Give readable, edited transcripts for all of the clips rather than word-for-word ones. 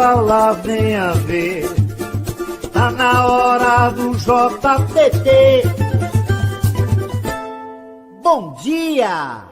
Bora lá, venha ver. Tá na hora do JTT. Bom dia!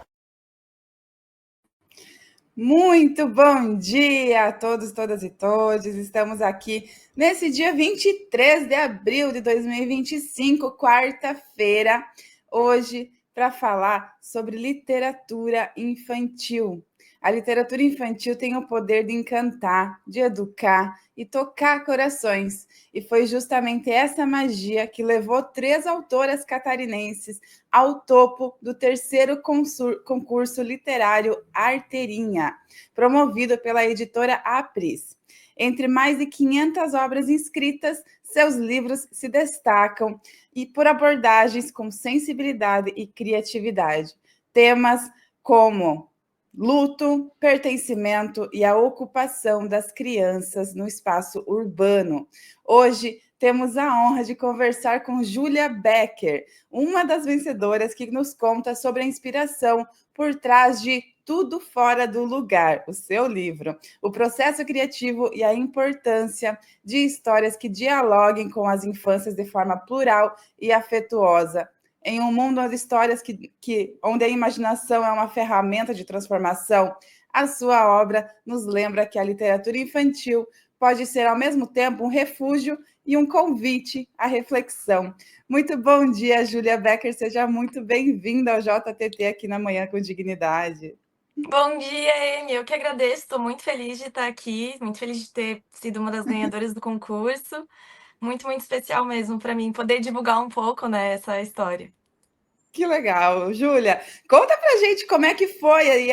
Muito bom dia a todos, todas e todos. Estamos aqui nesse dia 23 de abril de 2025, quarta-feira, hoje, para falar sobre literatura infantil. A literatura infantil tem o poder de encantar, de educar e tocar corações. E foi justamente essa magia que levou 3 autoras catarinenses ao topo do terceiro concurso literário Arteirinha, promovido pela editora Apris. Entre mais de 500 obras inscritas, seus livros se destacam e por abordagens com sensibilidade e criatividade. Temas como luto, pertencimento e a ocupação das crianças no espaço urbano. Hoje temos a honra de conversar com Júlia Becker, uma das vencedoras que nos conta sobre a inspiração por trás de Tudo Fora do Lugar, o seu livro, o processo criativo e a importância de histórias que dialoguem com as infâncias de forma plural e afetuosa. Em um mundo onde histórias onde a imaginação é uma ferramenta de transformação, a sua obra nos lembra que a literatura infantil pode ser, ao mesmo tempo, um refúgio e um convite à reflexão. Muito bom dia, Júlia Becker. Seja muito bem-vinda ao JTT aqui na Manhã com Dignidade. Bom dia, Amy. Eu que agradeço. Estou muito feliz de estar aqui, muito feliz de ter sido uma das ganhadoras do concurso. Muito, muito especial mesmo para mim poder divulgar um pouco, né, essa história. Que legal. Júlia, conta pra gente como é que foi aí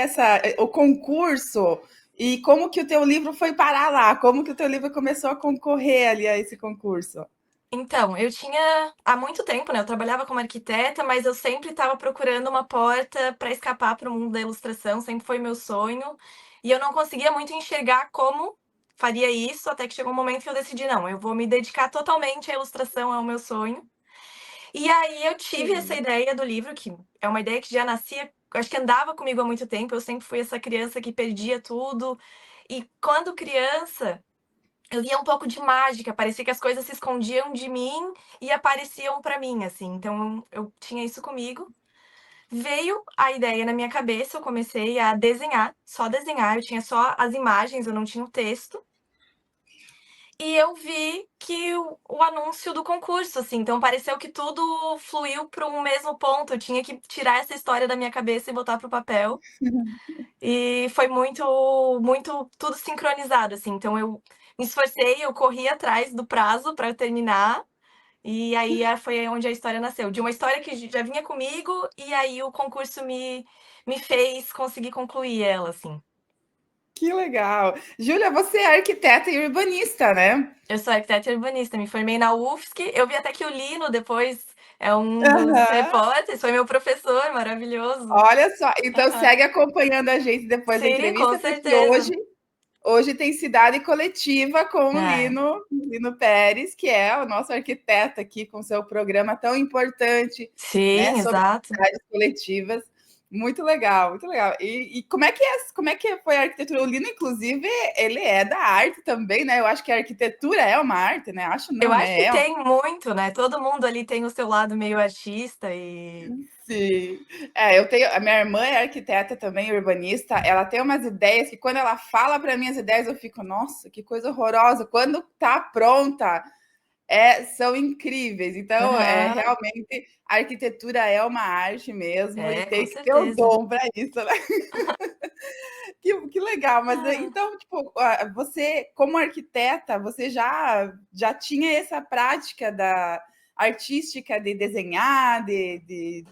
o concurso e como que o teu livro foi parar lá, como que o teu livro começou a concorrer ali a esse concurso. Então, eu tinha há muito tempo, né? Eu trabalhava como arquiteta, mas eu sempre estava procurando uma porta para escapar para o mundo da ilustração, sempre foi meu sonho. E eu não conseguia muito enxergar como faria isso, até que chegou um momento que eu decidi, não, eu vou me dedicar totalmente à ilustração, é o meu sonho. E aí eu tive essa ideia do livro, que é uma ideia que já nascia, acho que andava comigo há muito tempo, eu sempre fui essa criança que perdia tudo. E quando criança, eu via um pouco de mágica, parecia que as coisas se escondiam de mim e apareciam para mim, assim. Então eu tinha isso comigo. Veio a ideia na minha cabeça, eu comecei a desenhar, só desenhar, eu tinha só as imagens, eu não tinha o texto. E eu vi que o anúncio do concurso, assim, então pareceu que tudo fluiu para um mesmo ponto. Eu tinha que tirar essa história da minha cabeça e botar para o papel. E foi muito, muito tudo sincronizado, assim. Então eu me esforcei, eu corri atrás do prazo para terminar. E aí foi onde a história nasceu. De uma história que já vinha comigo, e aí o concurso me fez conseguir concluir ela, assim. Que legal. Júlia, você é arquiteta e urbanista, né? Eu sou arquiteta e urbanista, me formei na UFSC. Eu vi até que o Lino depois é um dos Aham. repórteres, foi meu professor maravilhoso. Olha só, então Aham. segue acompanhando a gente depois da Sim, com entrevista, porque certeza. hoje tem Cidade Coletiva com o É. Lino Pérez, que é o nosso arquiteto aqui com seu programa tão importante, né, Sim, sobre exato. cidades coletivas. Muito legal, muito legal. E como é que foi a arquitetura? O Lino, inclusive, ele é da arte também, né? Eu acho que a arquitetura é uma arte, né? Acho Eu não, acho né? que tem muito, né? Todo mundo ali tem o seu lado meio artista e Sim. É, eu tenho, a minha irmã é arquiteta também, urbanista. Ela tem umas ideias que quando ela fala para mim as ideias, eu fico, nossa, que coisa horrorosa. Quando tá pronta, são incríveis. Então, aham. realmente a arquitetura é uma arte mesmo e É, com tem que ter o certeza. dom para isso, né? Que legal. Mas Ah. então, tipo, você como arquiteta, você já tinha essa prática da artística de desenhar, de...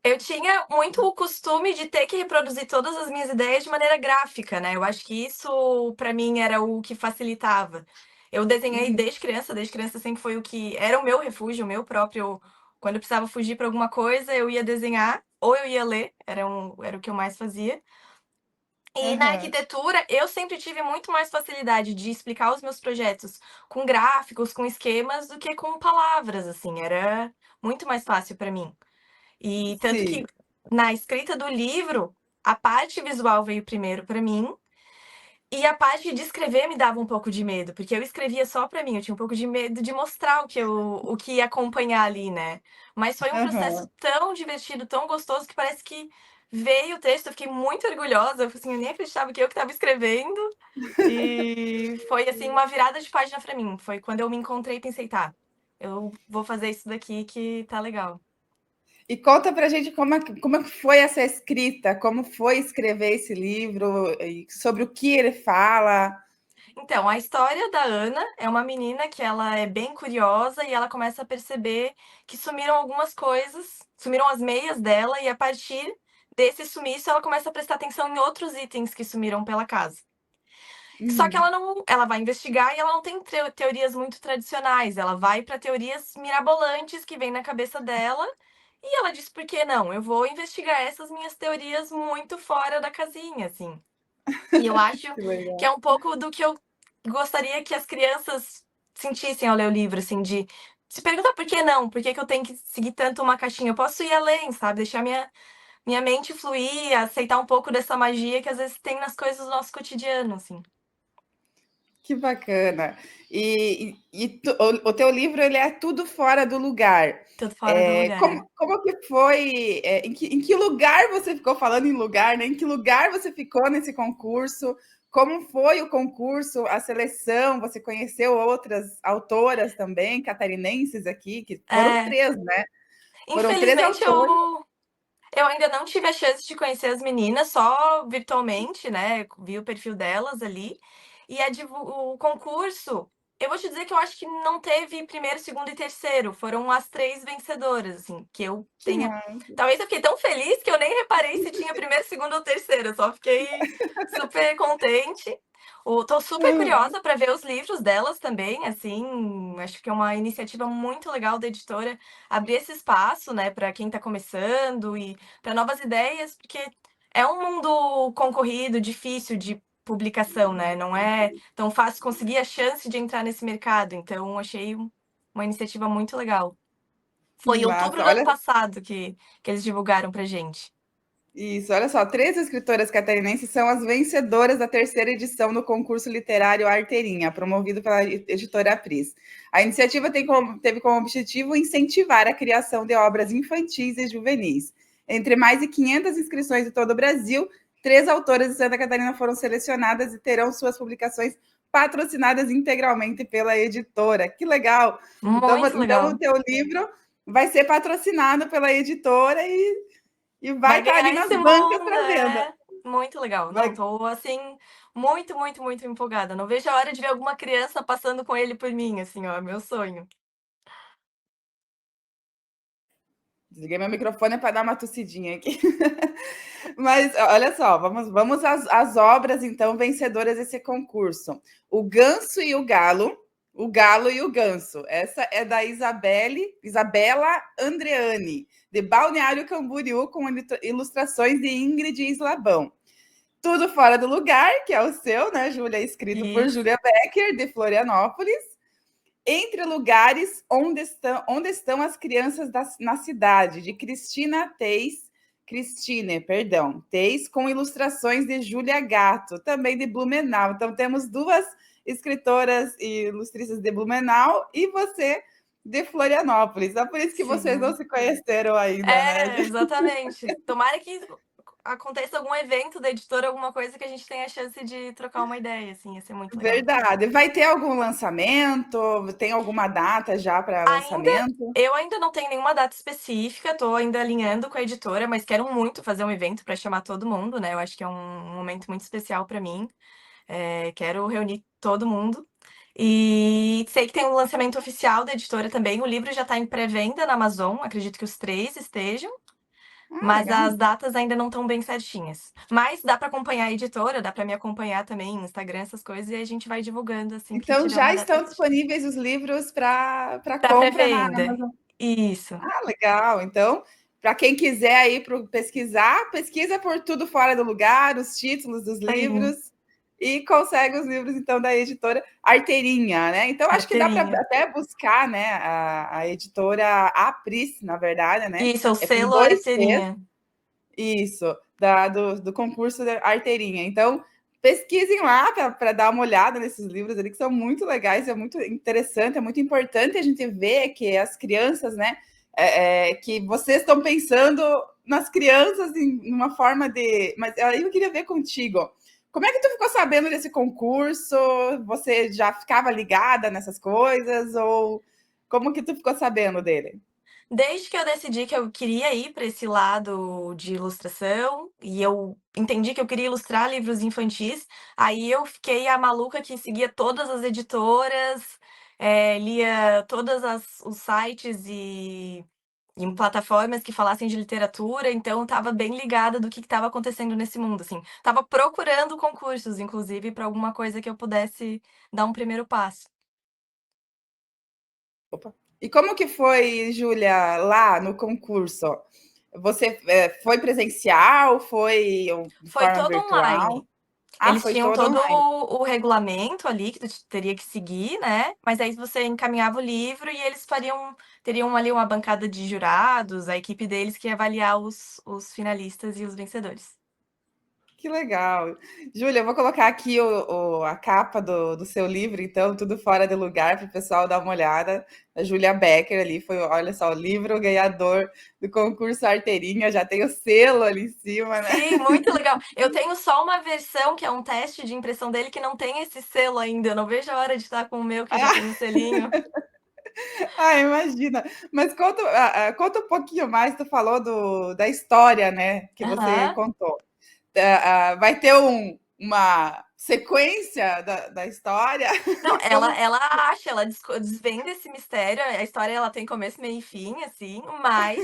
Eu tinha muito o costume de ter que reproduzir todas as minhas ideias de maneira gráfica, né? Eu acho que isso, para mim, era o que facilitava. Eu desenhei desde criança sempre foi o que era o meu refúgio, o meu próprio. Quando eu precisava fugir para alguma coisa, eu ia desenhar ou eu ia ler, era o que eu mais fazia. E na Aham. arquitetura, eu sempre tive muito mais facilidade de explicar os meus projetos com gráficos, com esquemas, do que com palavras, assim, era muito mais fácil para mim. E tanto que Sim. na escrita do livro, a parte visual veio primeiro para mim, E a parte de escrever me dava um pouco de medo, porque eu escrevia só pra mim, eu tinha um pouco de medo de mostrar o que ia acompanhar ali, né. Mas foi um processo Aham. tão divertido, tão gostoso, que parece que veio o texto, eu fiquei muito orgulhosa, eu falei assim, eu nem acreditava que eu que estava escrevendo, e foi, assim, uma virada de página pra mim, foi quando eu me encontrei e pensei: "Tá, eu vou fazer isso daqui que tá legal". E conta pra gente como é que foi essa escrita, como foi escrever esse livro, e sobre o que ele fala. Então, a história da Ana é uma menina que ela é bem curiosa e ela começa a perceber que sumiram algumas coisas, sumiram as meias dela e a partir desse sumiço ela começa a prestar atenção em outros itens que sumiram pela casa. Só que Uhum. ela vai investigar e ela não tem teorias muito tradicionais, ela vai para teorias mirabolantes que vêm na cabeça dela e ela diz: "Por que não? Eu vou investigar essas minhas teorias muito fora da casinha, assim". E eu acho Que que legal. é um pouco do que eu gostaria que as crianças sentissem ao ler o livro, assim, de se perguntar: "Por que não? Por que que eu tenho que seguir tanto uma caixinha? Eu posso ir além, sabe, deixar minha mente fluir, aceitar um pouco dessa magia que às vezes tem nas coisas do nosso cotidiano", assim. Que bacana. O teu livro ele é tudo fora do lugar. Tudo fora do lugar, é. Como que foi? Em que lugar você ficou falando em lugar, né? Em que lugar você ficou nesse concurso? Como foi o concurso, a seleção? Você conheceu outras autoras também, catarinenses aqui, que foram É, três, né? Foram três infelizmente autores. eu ainda não tive a chance de conhecer as meninas, só virtualmente, né, vi o perfil delas ali. E o concurso, eu vou te dizer que eu acho que não teve primeiro, segundo e terceiro, foram as 3 vencedoras, assim, que eu Que tenha massa. talvez eu fiquei tão feliz que eu nem reparei se tinha primeiro, segundo ou terceiro, eu só fiquei super contente. Tô super Aham. curiosa para ver os livros delas também, assim, acho que é uma iniciativa muito legal da editora abrir esse espaço, né, para quem está começando e para novas ideias, porque é um mundo concorrido, difícil de publicação, né? Não é tão fácil conseguir a chance de entrar nesse mercado. Então, achei uma iniciativa muito legal. Que Foi em outubro massa. do ano passado que eles divulgaram pra gente. Isso, olha só, três escritoras catarinenses são as vencedoras da terceira edição do concurso literário Arteirinha, promovido pela editora Pris. A iniciativa teve como objetivo incentivar a criação de obras infantis e juvenis. Entre mais de 500 inscrições de todo o Brasil, três autoras de Santa Catarina foram selecionadas e terão suas publicações patrocinadas integralmente pela editora. Que legal! Muito Então o legal. teu livro vai ser patrocinado pela editora e vai Vai estar ali ganhar nas esse bancas mundo, para venda. é. Muito legal. Não, Vai... tô assim, muito, muito, muito empolgada. Não vejo a hora de ver alguma criança passando com ele por mim, assim, ó, é meu sonho. Desliguei meu microfone para dar uma tossidinha aqui. Mas olha só, vamos às obras, então, vencedoras desse concurso. O Ganso e o Galo e o Ganso. Essa é da Isabela Andreani, de Balneário Camboriú, com ilustrações de Ingrid Islabão. Tudo Fora do Lugar, que é o seu, né, Júlia? Escrito por Isso. Júlia Becker, de Florianópolis. Entre lugares onde estão as crianças na cidade, de Teis, com ilustrações de Júlia Gatto, também de Blumenau. Então, temos duas escritoras e ilustristas de Blumenau e você de Florianópolis. É por isso que vocês não Sim. se conheceram ainda, né? É, exatamente. Tomara que aconteça algum evento da editora, alguma coisa que a gente tenha a chance de trocar uma ideia, assim, ia ser muito legal. Verdade. Vai ter algum lançamento? Tem alguma data já para Ainda lançamento? eu ainda não tenho nenhuma data específica, tô ainda alinhando com a editora, mas quero muito fazer um evento para chamar todo mundo, né, eu acho que é um momento muito especial para mim, quero reunir todo mundo. E sei que tem um lançamento oficial da editora também, o livro já está em pré-venda na Amazon, acredito que os 3 estejam. Ah, Mas legal. as datas ainda não estão bem certinhas. Mas dá para acompanhar a editora, dá para me acompanhar também no Instagram, essas coisas, e a gente vai divulgando assim que Então tiver já uma data estão certinha. disponíveis os livros para Para compra na pré-venda. Amazon. Isso. Ah, legal. Então, para quem quiser aí pesquisar, pesquisa por Tudo Fora do Lugar, os títulos dos Aí, livros e consegue os livros então da editora Arteirinha, né? Então acho que dá para carteirinha. até buscar, né, a editora Apris, na verdade, né? Isso, é o É com selo dois T's, Arteirinha. isso, do concurso da Arteirinha. Então, pesquisem lá para dar uma olhada nesses livros ali, que são muito legais, é muito interessante, é muito importante a gente ver que as crianças, né, que vocês estão pensando nas crianças em uma forma de... Mas aí eu queria ver contigo, como é que tu ficou sabendo desse concurso? Você já ficava ligada nessas coisas? Ou como que tu ficou sabendo dele? Desde que eu decidi que eu queria ir para esse lado de ilustração, e eu entendi que eu queria ilustrar livros infantis, aí eu fiquei a maluca que seguia todas as editoras, lia todas os sites e em plataformas que falassem de literatura, então estava bem ligada do que estava acontecendo nesse mundo, assim. Estava procurando concursos, inclusive, para alguma coisa que eu pudesse dar um primeiro passo. Opa. E como que foi, Júlia, lá no concurso? Você foi presencial? Foi de Foi forma todo virtual? online. Ah, Eles foi tinham todo todo online. o regulamento ali que tu teria que seguir, né, mas aí você encaminhava o livro e eles teriam ali uma bancada de jurados, a equipe deles que ia avaliar os finalistas e os vencedores. Que legal. Júlia, eu vou colocar aqui a capa do seu livro, então, Tudo Fora de Lugar, para o pessoal dar uma olhada. A Júlia Becker ali foi, olha só, o livro ganhador do concurso Arteirinha, já tem o selo ali em cima, né? Sim, muito legal. Eu tenho só uma versão, que é um teste de impressão dele, que não tem esse selo ainda, eu não vejo a hora de estar com o meu que já tem o selinho. Ah, imagina. Mas conta um pouquinho mais, tu falou da história, né, que você Aham. contou. Vai ter uma sequência da história? Não, ela Como... ela acha, ela desvenda esse mistério, a história ela tem começo, meio e fim, assim, mas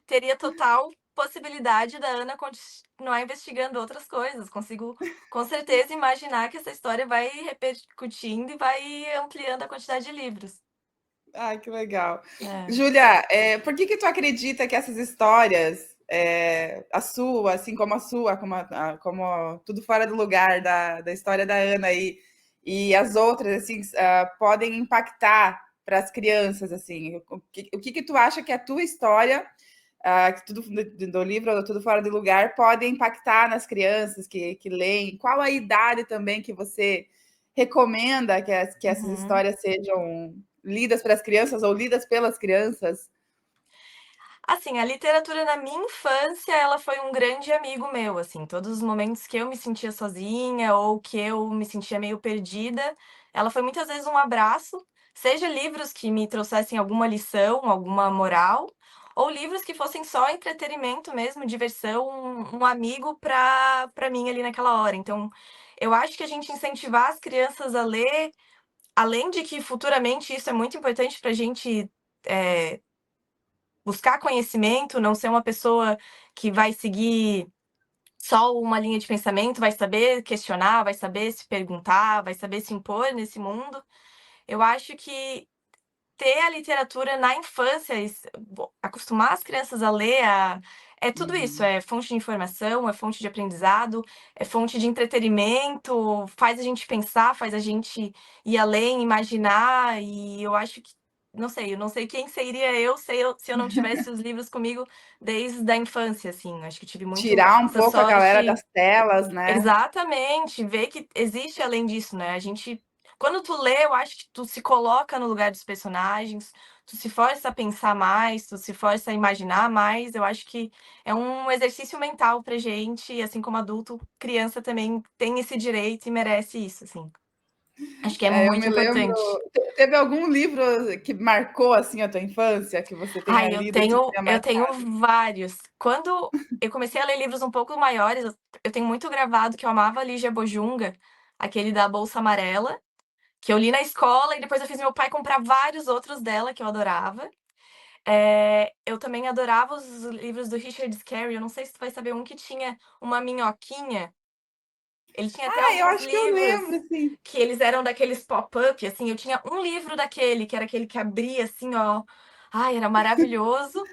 teria total possibilidade da Ana continuar investigando outras coisas. Consigo, com certeza, imaginar que essa história vai repercutindo e vai ampliando a quantidade de livros. Ai, que legal. É. Júlia, por que que tu acredita que essas histórias, a sua, assim como a sua, como Tudo Fora do Lugar, da história da Ana e as outras, assim, podem impactar para as crianças, assim? O que que tu acha que a tua história, que tudo do livro Tudo Fora do Lugar, pode impactar nas crianças que leem? Qual a idade também que você recomenda que essas Uhum. histórias sejam lidas para as crianças ou lidas pelas crianças? Assim, a literatura na minha infância, ela foi um grande amigo meu, assim, todos os momentos que eu me sentia sozinha ou que eu me sentia meio perdida, ela foi muitas vezes um abraço, seja livros que me trouxessem alguma lição, alguma moral, ou livros que fossem só entretenimento mesmo, diversão, um amigo para mim ali naquela hora. Então, eu acho que a gente incentivar as crianças a ler, além de que futuramente isso é muito importante para a gente, eh, buscar conhecimento, não ser uma pessoa que vai seguir só uma linha de pensamento, vai saber questionar, vai saber se perguntar, vai saber se impor nesse mundo. Eu acho que ter a literatura na infância, acostumar as crianças a ler, é tudo isso, Uhum. é fonte de informação, é fonte de aprendizado, é fonte de entretenimento, faz a gente pensar, faz a gente ir além, imaginar, e eu acho que, não sei, eu não sei quem seria eu se eu não tivesse os livros comigo desde a infância, assim. Acho que eu tive muito Tirar um essa pouco a galera sorte. das telas, né? Exatamente, ver que existe além disso, né, a gente quando tu lê, eu acho que tu se coloca no lugar dos personagens, tu se força a pensar mais, tu se força a imaginar mais, eu acho que é um exercício mental pra gente, e assim como adulto, criança também tem esse direito e merece isso, assim. Acho que é Eu muito me lembro. importante. Teve algum livro que marcou assim a tua infância, que você tenha Ai, eu lido e que tenho tenha eu tenho marcado? vários. Quando eu comecei a ler livros um pouco maiores, eu tenho muito gravado que eu amava Lígia Bojunga, aquele da Bolsa Amarela, que eu li na escola e depois eu fiz meu pai comprar vários outros dela que eu adorava. Eu também adorava os livros do Richard Scarry, eu não sei se tu vai saber um que tinha uma minhoquinha, ele tinha até Eu alguns acho que eu livros lembro, sim. que eles eram daqueles pop-up, assim, eu tinha um livro daquele, que era aquele que abria assim, ó, ai, era maravilhoso,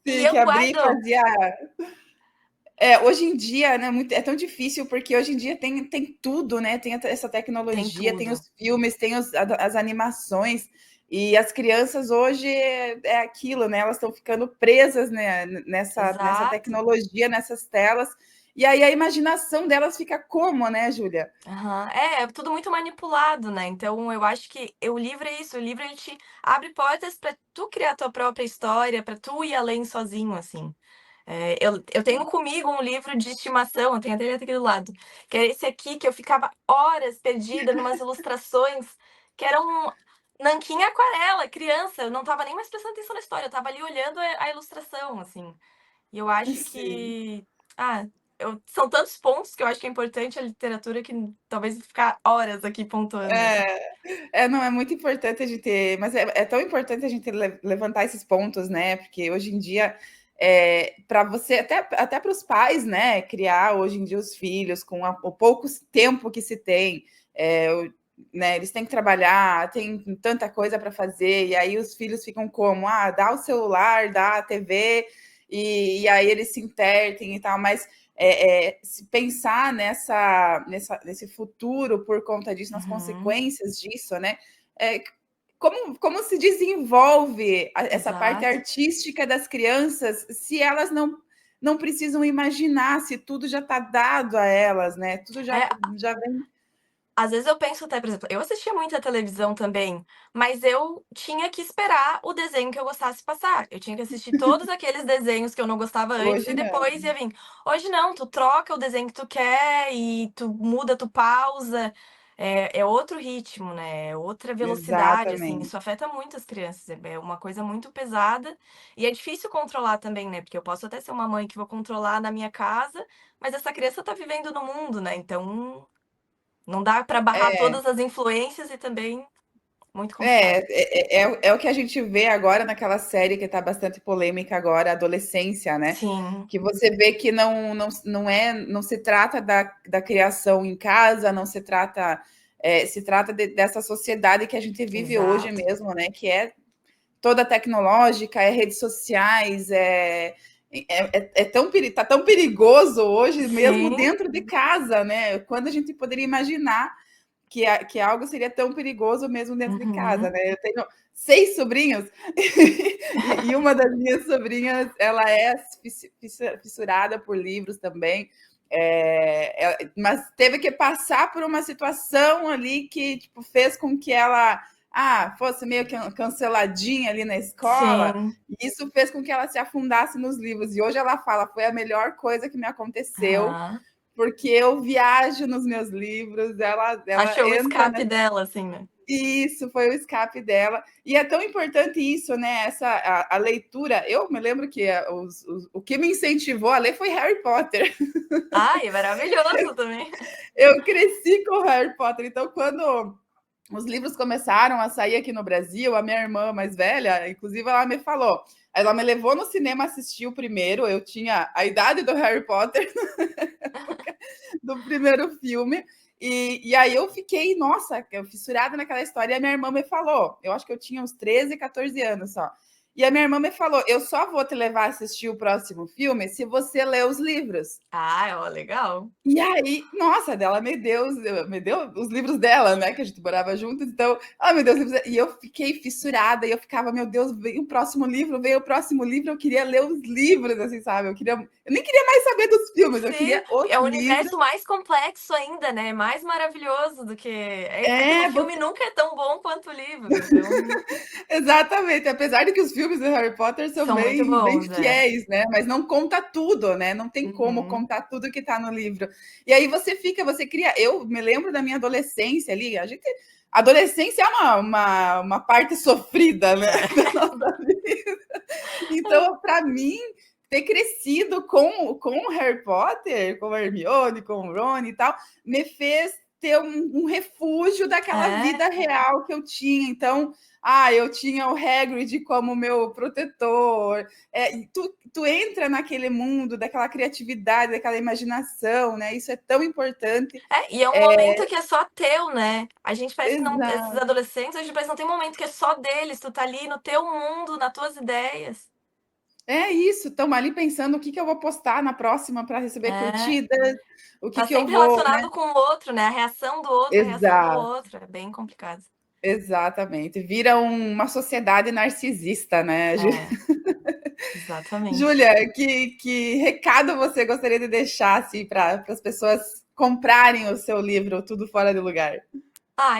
e Sim, que eu abri e guardo. fazia. Hoje em dia, né, é tão difícil porque hoje em dia tem tudo, né? Tem essa Tem tecnologia, tem tudo. os filmes, tem as animações, e as crianças hoje é aquilo, né? Elas estão ficando presas, né, nessa Exato. tecnologia, nessas telas, E aí a imaginação delas fica como, né, Júlia? Aham. É tudo muito manipulado, né, então eu acho que o livro é isso, o livro ele te abre portas para tu criar tua própria história, para tu ir além sozinho, assim. Eu tenho comigo um livro de estimação, eu tenho até ele aqui do lado, que é esse aqui que eu ficava horas perdida numas ilustrações que eram nanquim aquarela, criança, eu não estava nem mais prestando atenção na história, eu estava ali olhando a ilustração, assim. E eu acho Sim. que, ah, são tantos pontos que eu acho que é importante a literatura que talvez ficar horas aqui pontuando. Não, é muito importante a gente, mas é tão importante a gente levantar esses pontos, né? Porque hoje em dia, para você, até para os pais, né, criar hoje em dia os filhos com o pouco tempo que se tem, né, eles têm que trabalhar, tem tanta coisa para fazer, e aí os filhos ficam como, dá o celular, dá a TV, e aí eles se intertem e tal, mas se pensar nesse futuro por conta disso, nas Uhum, consequências disso, né? É, como se desenvolve essa parte exato. artística das crianças se elas não precisam imaginar, se tudo já está dado a elas, né? Tudo É, já vem. às vezes eu penso até, por exemplo, eu assistia muita televisão também, mas eu tinha que esperar o desenho que eu gostasse passar. Eu tinha que assistir todos aqueles desenhos que eu não gostava antes e Hoje não. depois ia vir. Hoje não, tu troca o desenho que tu quer e tu muda, tu pausa. É outro ritmo, né? É outra velocidade, assim. Exatamente. Isso afeta muito as crianças. É uma coisa muito pesada e é difícil controlar também, né? Porque eu posso até ser uma mãe que vou controlar na minha casa, mas essa criança tá vivendo no mundo, né? Então não dá para barrar É, todas as influências e também muito É, complicado. é o que a gente vê agora naquela série que está bastante polêmica agora, Adolescência, né? Sim, Que você vê que não se trata da criação em casa, não se trata, se trata dessa sociedade que a gente vive hoje exato. mesmo, né? Que é toda tecnológica, é redes sociais, tá tão perigoso hoje mesmo Sim, dentro de casa, né? Quando a gente poderia imaginar que algo seria tão perigoso mesmo dentro de casa, uhum. né? Eu tenho 6 sobrinhos e uma das minhas sobrinhas, ela é fissurada por livros também, mas teve que passar por uma situação ali que tipo, fez com que ela fosse meio que canceladinha ali na escola, Sim. e isso fez com que ela se afundasse nos livros. E hoje ela fala, foi a melhor coisa que me aconteceu, Aham. porque eu viajo nos meus livros, ela Achou o entra escape dela, assim, né. isso, foi o escape dela. E é tão importante isso, né? A leitura. Eu me lembro que o que me incentivou a ler foi Harry Potter. Ai, é maravilhoso também. Eu cresci com Harry Potter, então quando os livros começaram a sair aqui no Brasil, a minha irmã mais velha, inclusive, ela me falou. Ela me levou no cinema assistir o primeiro. Eu tinha a idade do Harry Potter, do primeiro filme. E aí eu fiquei, nossa, fissurada naquela história. E a minha irmã me falou, eu acho que eu tinha uns 13, 14 anos só. E a minha irmã me falou: eu só vou te levar a assistir o próximo filme se você ler os livros. Ah, ó, legal. E aí, nossa, dela me deu os livros dela, né? Que a gente morava junto, então, meu Deus, e eu fiquei fissurada, e eu ficava, meu Deus, veio o próximo livro, eu queria ler os livros, assim, sabe? Eu nem queria mais saber dos filmes, eu Sim, queria os é o livros. universo mais complexo ainda, né, mais maravilhoso do que é que o É, filme nunca é tão bom quanto o livro, então exatamente, apesar de que os filmes do Harry Potter são são muito bem bons, é. fiéis, né? Mas não conta tudo, né? Não tem como Uhum. contar tudo que está no livro. E aí você cria. Eu me lembro da minha adolescência ali. Adolescência é uma parte sofrida, né? É. Da nossa vida. Então, para mim, ter crescido com o Harry Potter, com a Hermione, com o Ron e tal, me fez ter um refúgio daquela É. vida real que eu tinha. Então, eu tinha o Hagrid como meu protetor. E tu entra naquele mundo daquela criatividade, daquela imaginação, né? Isso é tão importante. E é um momento que é só teu, né. A gente parece que não esses Exato. adolescentes hoje parece que não tem momento que é só deles, tu tá ali no teu mundo, nas tuas ideias. É isso, estão ali pensando o que eu vou postar na próxima para receber É, curtidas, o tá que eu sempre vou, né? relacionado com o outro, né, a reação do outro, a reação do Exato. outro, é bem complicado. Exatamente. Vira uma sociedade narcisista, né? É, Exatamente. Júlia, que recado você gostaria de deixar assim, para as pessoas comprarem o seu livro Tudo Fora de Lugar?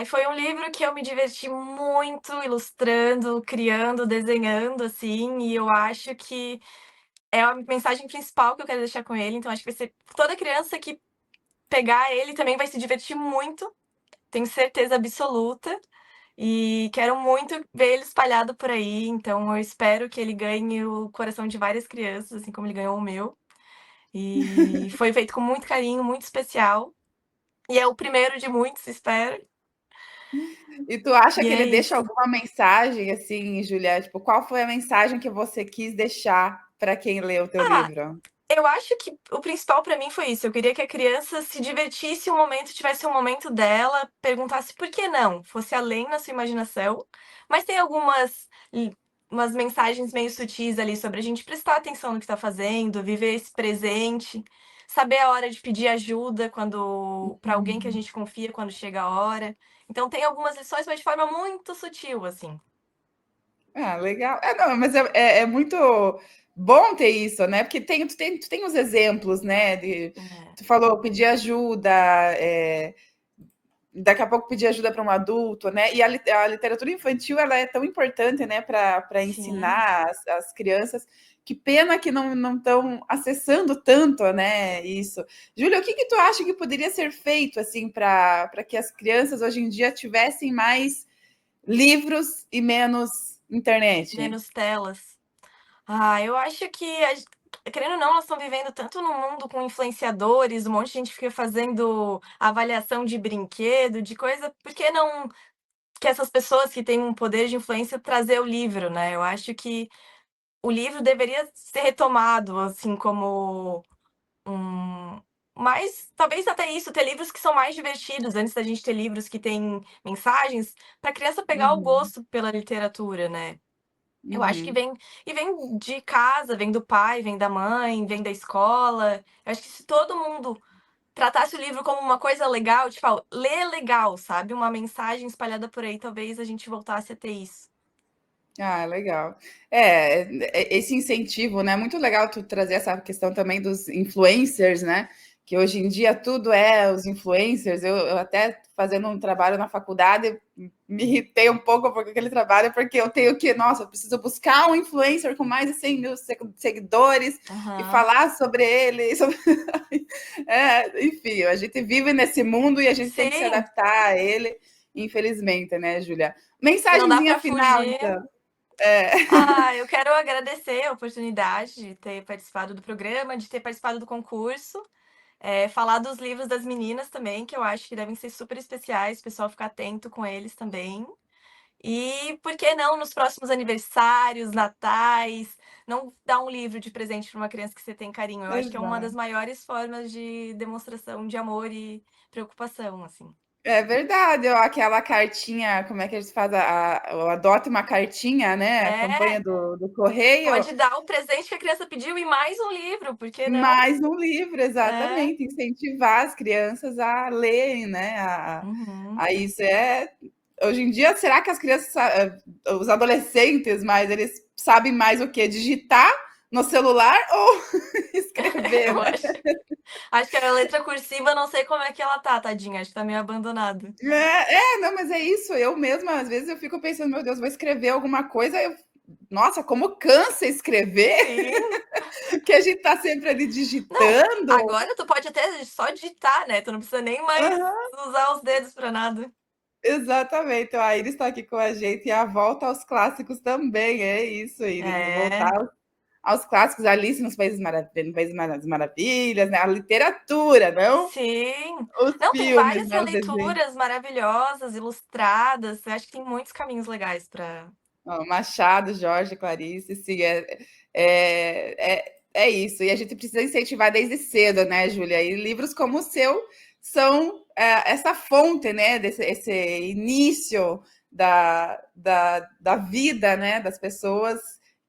E foi um livro que eu me diverti muito ilustrando, criando, desenhando, assim, e eu acho que é a mensagem principal que eu quero deixar com ele, então acho que vai ser toda criança que pegar ele também vai se divertir muito, tenho certeza absoluta. E quero muito ver ele espalhado por aí, então eu espero que ele ganhe o coração de várias crianças, assim como ele ganhou o meu. E foi feito com muito carinho, muito especial. E é o primeiro de muitos, espero. E tu acha E que é ele deixa isso. alguma mensagem, assim, Júlia? Tipo, qual foi a mensagem que você quis deixar para quem lê o teu Ah, livro? Eu acho que o principal pra mim foi isso. Eu queria que a criança se divertisse um momento, tivesse um momento dela, perguntasse por que não, fosse além na sua imaginação. Mas tem algumas umas mensagens meio sutis ali sobre a gente prestar atenção no que está fazendo, viver esse presente, saber a hora de pedir ajuda quando para alguém que a gente confia quando chega a hora. Então tem algumas lições, mas de forma muito sutil, assim. Ah, legal. Não, mas é muito bom ter isso, né? Porque tu tem os exemplos, né? É, Tu falou pedir ajuda, daqui a pouco pedir ajuda para um adulto, né? E a literatura infantil ela é tão importante, né, para sim. ensinar as crianças. Que pena que não estão acessando tanto, né? Isso. Júlia, o que tu acha que poderia ser feito assim para que as crianças hoje em dia tivessem mais livros e menos internet? Menos telas. Eu acho que, querendo ou não, elas estão vivendo tanto num mundo com influenciadores, um monte de gente fica fazendo avaliação de brinquedo, de coisa, por que não que essas pessoas que têm um poder de influência trazer o livro, né? Eu acho que o livro deveria ser retomado, assim, como um. Mas talvez até isso, ter livros que são mais divertidos, antes da gente ter livros que têm mensagens, para a criança pegar o Uhum, gosto pela literatura, né? Eu acho que uhum. vem de casa, vem do pai, vem da mãe, vem da escola. Eu acho que se todo mundo tratasse o livro como uma coisa legal, tipo, ler legal, sabe, uma mensagem espalhada por aí, talvez a gente voltasse a ter isso. Ah, legal. Esse incentivo, né? Muito legal tu trazer essa questão também dos influencers, né? Que hoje em dia tudo é os influencers. Eu até fazendo um trabalho na faculdade me irritei um pouco por aquele trabalho, porque eu tenho que, nossa, eu preciso buscar um influencer com mais de 100 mil seguidores e Aham. falar sobre ele. Enfim, a gente vive nesse mundo e a gente tem que se Sim, adaptar a ele, infelizmente, né, Júlia? não dá Mensagenzinha pra final, fugir. então. É. Eu quero agradecer a oportunidade de ter participado do programa, de ter participado do concurso, falar dos livros das meninas também, que eu acho que devem ser super especiais, o pessoal ficar atento com eles também. E por que não nos próximos aniversários, natais, não dar um livro de presente para uma criança que você tem carinho? Eu acho que é uma das Exato. maiores formas de demonstração de amor e preocupação, assim. É verdade, ó, aquela cartinha, como é que eles fazem? Adote uma cartinha, né? A campanha É, do correio, pode dar o presente que a criança pediu e mais um livro, por que não? mais um livro, É. exatamente, incentivar as crianças a lerem, né? Uhum. A isso hoje em dia, será que as crianças, os adolescentes, mais eles sabem mais o que? Digitar no celular ou escrever, Eu né? acho que a letra cursiva, não sei como é que ela tá, tadinha, acho que tá meio abandonada. Não, mas é isso. Eu mesma, às vezes, eu fico pensando, meu Deus, vou escrever alguma coisa. Nossa, como cansa escrever, Sim. que a gente tá sempre ali Não, digitando. agora tu pode até só digitar, né, tu não precisa nem mais Aham, usar os dedos pra nada. exatamente. A Iris está aqui com a gente e a volta aos clássicos também. É isso, Iris. Voltar É. aos clássicos, Alice no País das Maravilhas, né? A literatura, não Sim. os Não, tem filmes, várias né? Os desenhos. releituras maravilhosas, ilustradas, eu acho que tem muitos caminhos legais pra. Ó, Machado, Jorge, Clarice, sim, é isso. E a gente precisa incentivar desde cedo, né, Júlia? E livros como o seu são essa fonte, né, esse início da vida, né, das pessoas,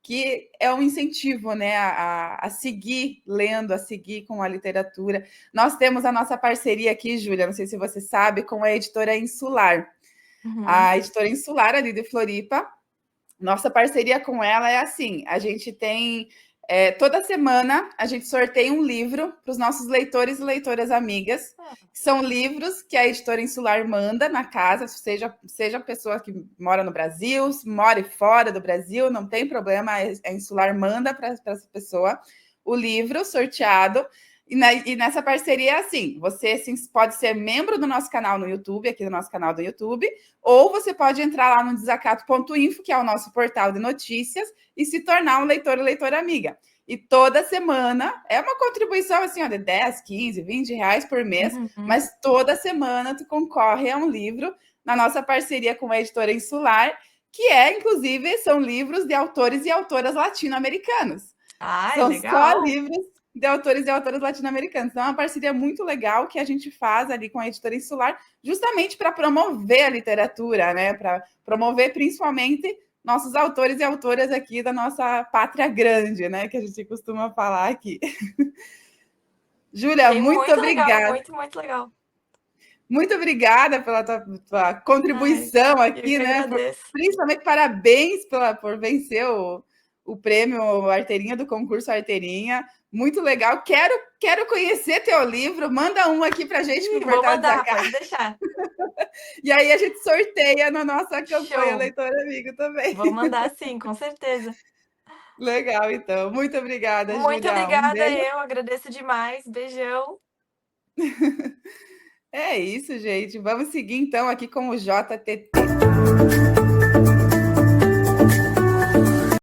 que é um incentivo, né, a seguir lendo, a seguir com a literatura. Nós temos a nossa parceria aqui, Júlia, não sei se você sabe, com a editora Insular. Uhum. A editora Insular ali de Floripa, nossa parceria com ela é assim: a gente tem Toda semana a gente sorteia um livro para os nossos leitores e leitoras amigas. São livros que a Editora Insular manda na casa, seja a pessoa que mora no Brasil, mora fora do Brasil, não tem problema, a Insular manda para essa pessoa o livro sorteado. E nessa parceria é assim, você pode ser membro do nosso canal no YouTube, aqui do nosso canal do YouTube, ou você pode entrar lá no desacato.info, que é o nosso portal de notícias, e se tornar um leitor ou leitora amiga. E toda semana, é uma contribuição assim, ó, de 10, 15, 20 reais por mês, mas toda semana tu concorre a um livro na nossa parceria com a Editora Insular, que inclusive, são livros de autores e autoras latino-americanos. São legal. só livros de autores e autoras latino-americanos. Então, é uma parceria muito legal que a gente faz ali com a Editora Insular, justamente para promover a literatura, né? Para promover principalmente nossos autores e autoras aqui da nossa pátria grande, né? Que a gente costuma falar aqui. Júlia, muito obrigada. Legal, muito legal. Muito obrigada pela tua contribuição aqui, né? Principalmente parabéns por vencer o prêmio Arteirinha do concurso Arteirinha. Muito legal. Quero conhecer teu livro. Manda um aqui pra gente pro Vou mandar, pode deixar. E aí a gente sorteia na nossa campanha Leitor Amigo também. Vou mandar sim, com certeza. Legal, então. Muito obrigada, Júlia. Muito obrigada, eu agradeço demais. Beijão. É isso, gente. Vamos seguir então aqui com o JTT.